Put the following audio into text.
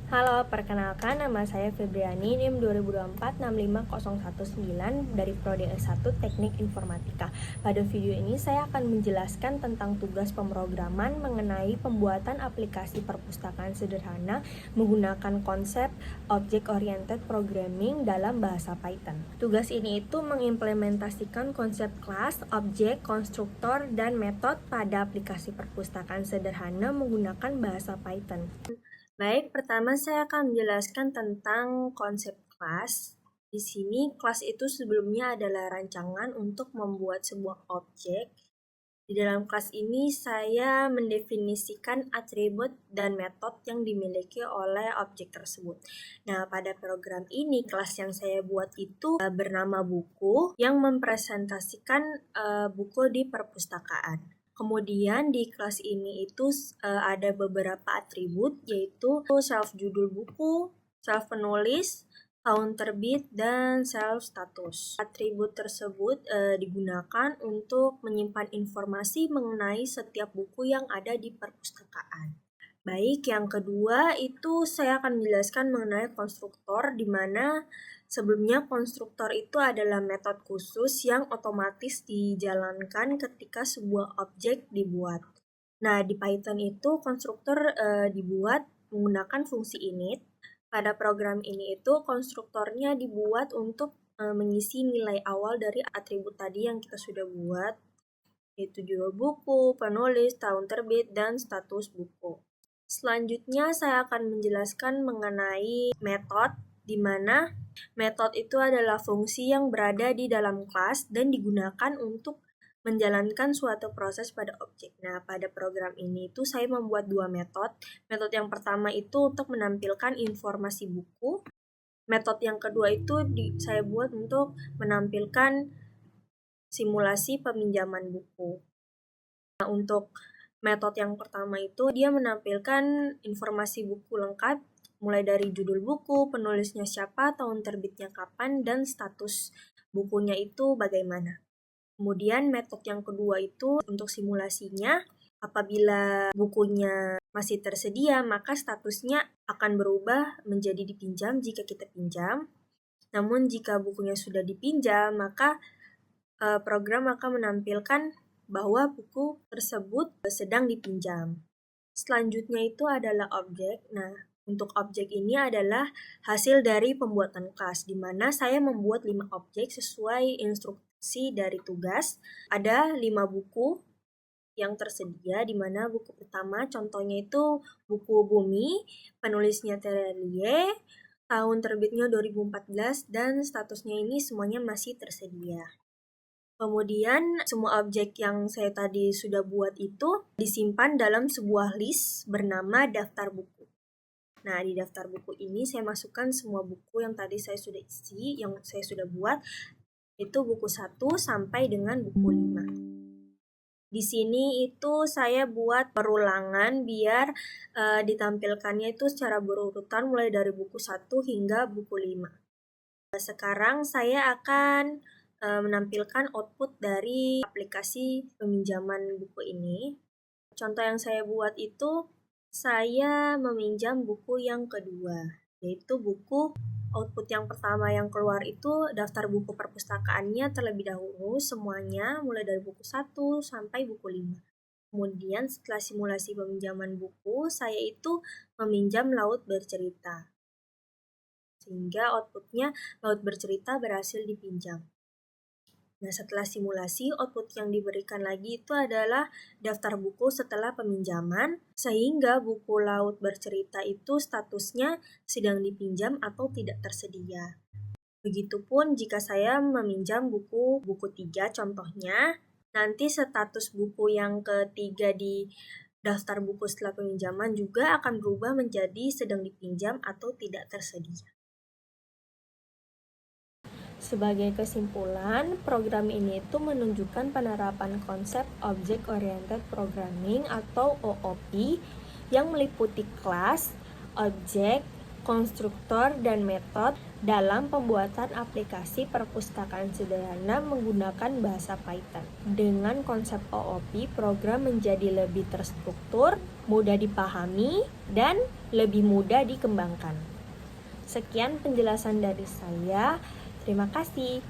Halo, perkenalkan nama saya Febriani, NIM 2024-65019 dari Prodi S1 Teknik Informatika. Pada video ini saya akan menjelaskan tentang tugas pemrograman mengenai pembuatan aplikasi perpustakaan sederhana menggunakan konsep Object Oriented Programming dalam bahasa Python. Tugas ini itu mengimplementasikan konsep kelas, objek, konstruktor, dan metode pada aplikasi perpustakaan sederhana menggunakan bahasa Python. Baik, pertama saya akan menjelaskan tentang konsep kelas. Di sini kelas itu sebelumnya adalah rancangan untuk membuat sebuah objek. Di dalam kelas ini saya mendefinisikan atribut dan metode yang dimiliki oleh objek tersebut. Nah, pada program ini kelas yang saya buat itu bernama buku yang mempresentasikan buku di perpustakaan. Kemudian di kelas ini itu ada beberapa atribut, yaitu self judul buku, self penulis, tahun terbit, dan self status. Atribut tersebut digunakan untuk menyimpan informasi mengenai setiap buku yang ada di perpustakaan. Baik, yang kedua itu saya akan menjelaskan mengenai konstruktor, di mana sebelumnya konstruktor itu adalah metode khusus yang otomatis dijalankan ketika sebuah objek dibuat. Nah, di Python itu konstruktor dibuat menggunakan fungsi init. Pada program ini itu konstruktornya dibuat untuk mengisi nilai awal dari atribut tadi yang kita sudah buat, yaitu judul buku, penulis, tahun terbit, dan status buku. Selanjutnya saya akan menjelaskan mengenai metode, di mana metode itu adalah fungsi yang berada di dalam kelas dan digunakan untuk menjalankan suatu proses pada objek. Nah, pada program ini itu saya membuat dua metode. Metode yang pertama itu untuk menampilkan informasi buku. Metode yang kedua itu saya buat untuk menampilkan simulasi peminjaman buku. Nah, untuk metode yang pertama itu dia menampilkan informasi buku lengkap, mulai dari judul buku, penulisnya siapa, tahun terbitnya kapan, dan status bukunya itu bagaimana. Kemudian metode yang kedua itu untuk simulasinya, apabila bukunya masih tersedia, maka statusnya akan berubah menjadi dipinjam jika kita pinjam. Namun jika bukunya sudah dipinjam, maka program akan menampilkan bahwa buku tersebut sedang dipinjam. Selanjutnya itu adalah objek. Nah, untuk objek ini adalah hasil dari pembuatan kelas, di mana saya membuat 5 objek sesuai instruksi dari tugas. Ada 5 buku yang tersedia, di mana buku pertama contohnya itu buku Bumi, penulisnya Terelie, tahun terbitnya 2014, dan statusnya ini semuanya masih tersedia. Kemudian semua objek yang saya tadi sudah buat itu disimpan dalam sebuah list bernama daftar buku. Nah, di daftar buku ini saya masukkan semua buku yang tadi saya sudah isi, yang saya sudah buat, itu buku 1 sampai dengan buku 5. Di sini itu saya buat perulangan biar ditampilkannya itu secara berurutan mulai dari buku 1 hingga buku 5. Sekarang saya akan menampilkan output dari aplikasi peminjaman buku ini. Contoh yang saya buat itu, saya meminjam buku yang kedua, yaitu buku. Output yang pertama yang keluar itu daftar buku perpustakaannya terlebih dahulu semuanya, mulai dari buku 1 sampai buku 5. Kemudian setelah simulasi peminjaman buku, saya itu meminjam Laut Bercerita. Sehingga outputnya Laut Bercerita berhasil dipinjam. Nah, setelah simulasi, output yang diberikan lagi itu adalah daftar buku setelah peminjaman, sehingga buku Laut Bercerita itu statusnya sedang dipinjam atau tidak tersedia. Begitupun jika saya meminjam buku 3 contohnya, nanti status buku yang ketiga di daftar buku setelah peminjaman juga akan berubah menjadi sedang dipinjam atau tidak tersedia. Sebagai kesimpulan, program ini itu menunjukkan penerapan konsep Object Oriented Programming atau OOP yang meliputi kelas, objek, konstruktor, dan metode dalam pembuatan aplikasi perpustakaan sederhana menggunakan bahasa Python. Dengan konsep OOP, program menjadi lebih terstruktur, mudah dipahami, dan lebih mudah dikembangkan. Sekian penjelasan dari saya. Terima kasih.